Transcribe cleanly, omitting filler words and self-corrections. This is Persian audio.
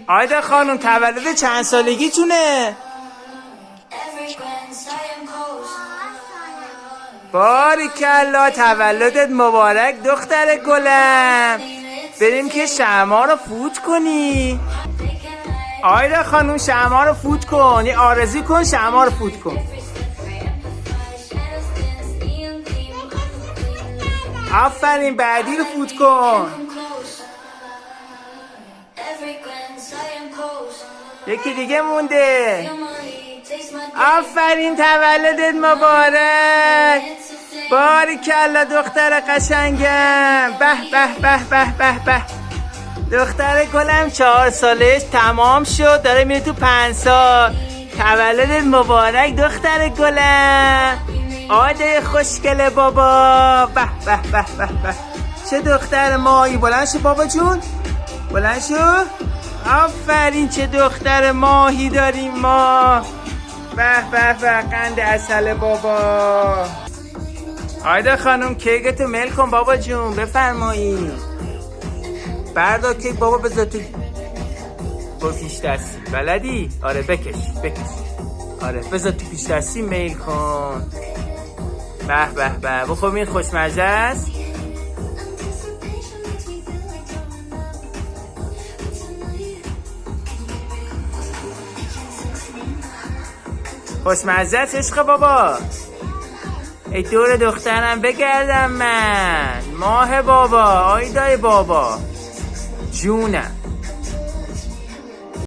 آیدا خانم تولد چند سالگیتونه؟ باریکلا تولدت مبارک دختر گلم. بریم که شمع رو فوت کنی. آیدا خانم شمع رو فوت کن، یه آرزو کن شمع رو فوت کن. آفرین بعدی رو فوت کن. یکی دیگه مونده. آفرین تولدت مبارک. باریکلا دختر قشنگم. به به به به به به. دختر گلم 4 سالش تمام شد، داره میره تو 5 سال. تولدت مبارک دختر گلم. آده خوشگله بابا. به به به به به. چه دختر ماهی. بلند شو بابا جون، بلند شو. آفرین چه دختر ماهی داریم ما. به به به قند عسل بابا. آیدا خانم کیکتو میل کن بابا جون، بفرمایید. بردار کیک بابا، بذار تو با پیش دستی. بلدی؟ آره بکش بکش. آره بذار تو پیش دستی میل کن. به به به. بخور این خوشمزه است. خوشمزه است عشق بابا. ای دور دخترم بگردم من. ماه بابا، آیدای بابا جونم.